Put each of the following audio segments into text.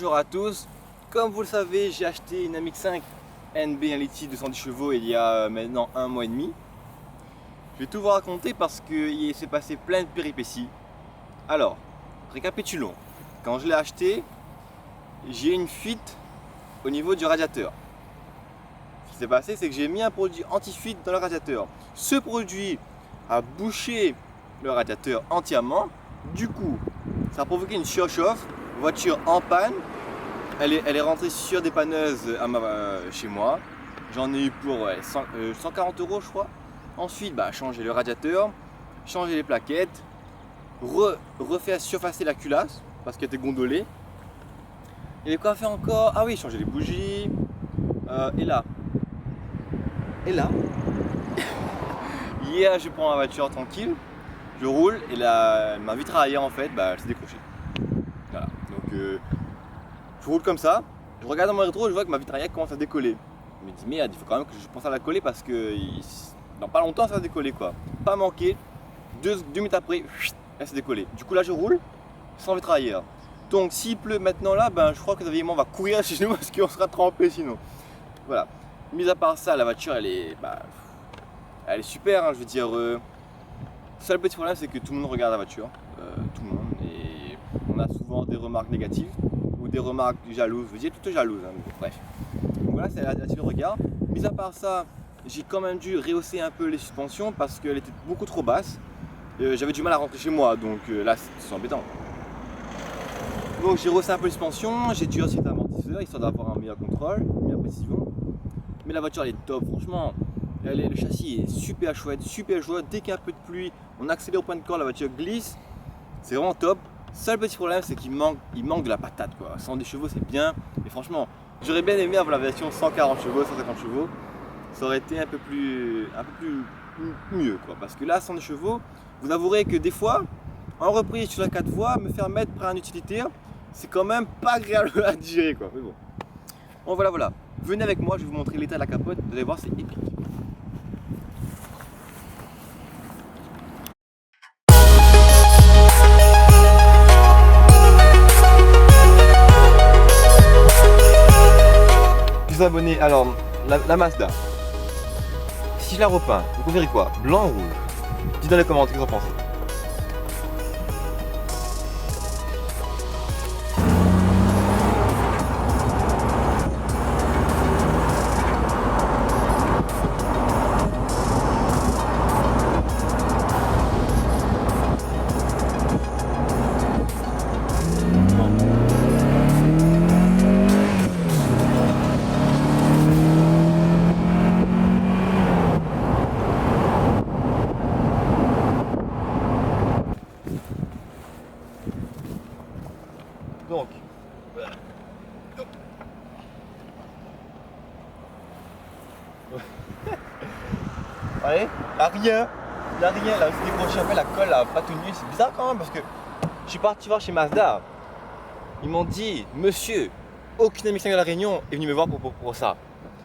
Bonjour à tous, comme vous le savez, j'ai acheté une MX5 NB 1 litre 210 chevaux il y a maintenant un mois et demi. Je vais tout vous raconter parce qu'il s'est passé plein de péripéties. Alors, récapitulons. Quand je l'ai acheté, j'ai une fuite au niveau du radiateur. Ce qui s'est passé, c'est que j'ai mis un produit anti-fuite dans le radiateur. Ce produit a bouché le radiateur entièrement. Du coup, ça a provoqué une surchauffe, voiture en panne. Elle est rentrée sur dépanneuse chez moi. J'en ai eu pour 140 € je crois. Ensuite, changer le radiateur, changer les plaquettes, refaire surfacer la culasse parce qu'elle était gondolée. Il y avait quoi faire encore? Ah oui, changer les bougies. Et là. Hier, je prends ma voiture tranquille, je roule et ma vitre arrière en fait, elle s'est décrochée. Voilà. Donc, je roule comme ça. Je regarde dans mon rétro, je vois que ma vitre arrière commence à décoller. Je me dis merde, il faut quand même que je pense à la coller parce que dans pas longtemps ça va décoller quoi. Pas manqué. 2 minutes après, elle s'est décollée. Du coup là je roule sans vitre arrière. Donc s'il pleut maintenant là, je crois que évidemment on va courir chez nous parce qu'on sera trempé sinon. Voilà. Mis à part ça, la voiture elle est super, hein, je veux dire. Seul petit problème c'est que tout le monde regarde la voiture. Tout le monde. Et on a souvent des remarques négatives ou des remarques jalouses. Je veux dire plutôt jalouses. Hein, bref. Donc voilà, c'est là-dessus le regard. Mis à part ça, j'ai quand même dû rehausser un peu les suspensions parce qu'elle était beaucoup trop basse. J'avais du mal à rentrer chez moi, donc là c'est embêtant. Donc j'ai rehaussé un peu les suspensions, j'ai dû aussi un amortisseur histoire d'avoir un meilleur contrôle, une meilleure précision. Mais la voiture elle est top, franchement. Le châssis est super chouette, super joyeux. Dès qu'il y a un peu de pluie, on accélère au point de corps, la voiture glisse. C'est vraiment top. Seul petit problème c'est qu'il manque de la patate quoi. 110 chevaux c'est bien, mais franchement j'aurais bien aimé avoir la version 140 chevaux, 150 chevaux. Ça aurait été un peu plus mieux quoi. Parce que là 110 chevaux, vous avouerez que des fois, en reprise sur la 4 voies, me faire mettre par un utilitaire, c'est quand même pas agréable à digérer quoi. Mais bon. Bon voilà. Venez avec moi, je vais vous montrer l'état de la capote, vous allez voir c'est épique. Abonnés. Alors, la Mazda, si je la repeins, vous verrez quoi? Blanc ou rouge? Dites dans les commentaires ce que vous en pensez. Donc, allez, là rien, là c'est décroché un peu, la colle a pas tenu, c'est bizarre quand même parce que je suis parti voir chez Mazda, ils m'ont dit monsieur, aucune MX5 de la Réunion est venue me voir pour ça.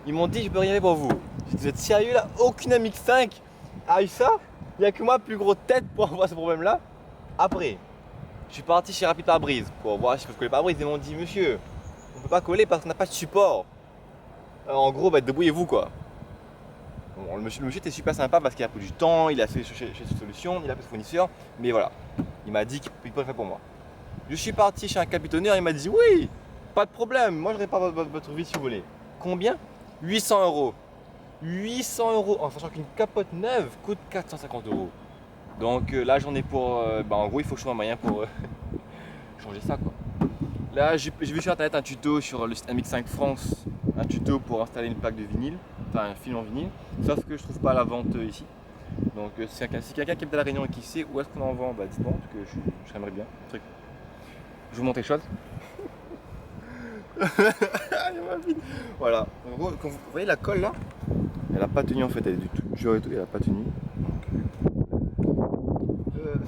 Ils m'ont dit je peux rien faire pour vous. J'ai dit vous êtes sérieux là? Aucune MX5 a eu ça? Il n'y a que moi plus gros tête pour avoir ce problème là. Après, je suis parti chez Rapide Pare-Brise pour voir si je peux coller pare-brise. Ils m'ont dit monsieur, on peut pas coller parce qu'on n'a pas de support. Alors, en gros, débrouillez-vous quoi. Bon, le monsieur était super sympa parce qu'il a pris du temps, il a fait chercher ses solutions, il a fait ce fournisseur, mais voilà, il m'a dit qu'il peut le faire pour moi. Je suis parti chez un capitonneur, il m'a dit oui, pas de problème, moi je répare votre vie si vous voulez. Combien? 800 €. 800 € en sachant qu'une capote neuve coûte 450 €. Donc là j'en ai pour, en gros il faut que je trouve un moyen pour changer ça quoi. Là j'ai vu sur internet un tuto sur le site MX5 France, un tuto pour installer une plaque de vinyle, enfin un film en vinyle, sauf que je trouve pas à la vente ici. Donc si quelqu'un qui est à la Réunion et qui sait où est-ce qu'on en vend, dites-moi parce que j'aimerais bien. Je vais vous montrer les choses. Voilà, en gros quand vous voyez la colle là, elle a pas tenu en fait, elle est du tout dure et tout, elle a pas tenu.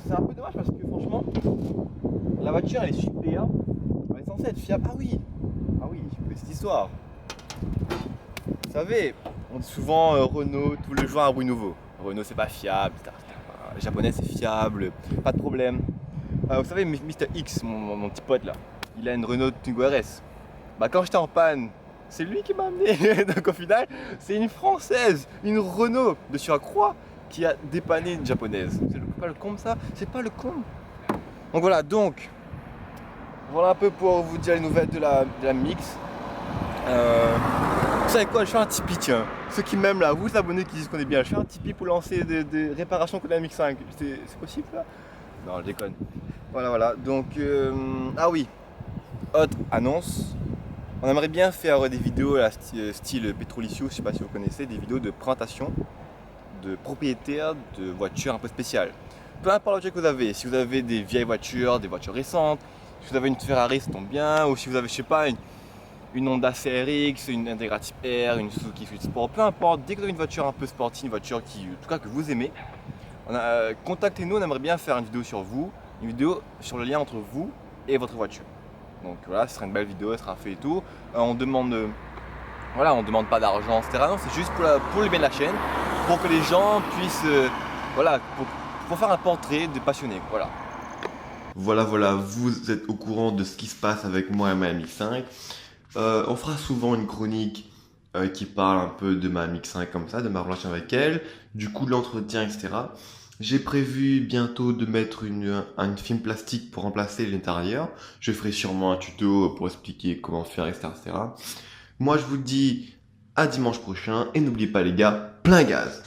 C'est un peu dommage parce que franchement la voiture elle est super, elle est censée être fiable. Ah oui, petite histoire. Vous savez, on dit souvent Renault tous les jours un bruit nouveau. Renault c'est pas fiable, les japonais c'est fiable, pas de problème. Vous savez Mr X, mon petit pote là, il a une Renault Twingo RS. Bah quand j'étais en panne, c'est lui qui m'a amené. Donc au final, c'est une Française, une Renault de Surcroît qui a dépanné une Japonaise. C'est pas le comble ça? C'est pas le comble. Donc voilà un peu pour vous dire les nouvelles de la Mix. Vous savez quoi, je fais un Tipeee tiens. Ceux qui m'aiment là, vous les abonnés qui disent qu'on est bien, je fais un Tipeee pour lancer des réparations de la MX5. C'est possible là? Non, je déconne. Voilà. Donc, ah oui, autre annonce. On aimerait bien faire des vidéos là, style Petrolicious, je sais pas si vous connaissez, des vidéos de présentation de propriétaires de voitures un peu spéciales. Peu importe la voiture que vous avez, si vous avez des vieilles voitures, des voitures récentes, si vous avez une Ferrari ça tombe bien, ou si vous avez, je sais pas, une Honda CRX, une Integra Type R, une Suzuki Swift Sport, peu importe, dès que vous avez une voiture un peu sportive, une voiture qui, en tout cas que vous aimez, contactez-nous, on aimerait bien faire une vidéo sur vous, une vidéo sur le lien entre vous et votre voiture. Donc voilà, ce sera une belle vidéo, elle sera faite et tout. On demande pas d'argent, etc. Non, c'est juste pour le bien de la chaîne, pour que les gens puissent, pour faire un portrait de passionnés, voilà. Voilà, vous êtes au courant de ce qui se passe avec moi et ma MX5. On fera souvent une chronique qui parle un peu de ma MX5 comme ça, de ma relation avec elle, du coup de l'entretien, etc. J'ai prévu bientôt de mettre un film plastique pour remplacer l'intérieur. Je ferai sûrement un tuto pour expliquer comment faire, etc. Moi je vous dis à dimanche prochain et n'oubliez pas les gars, plein gaz!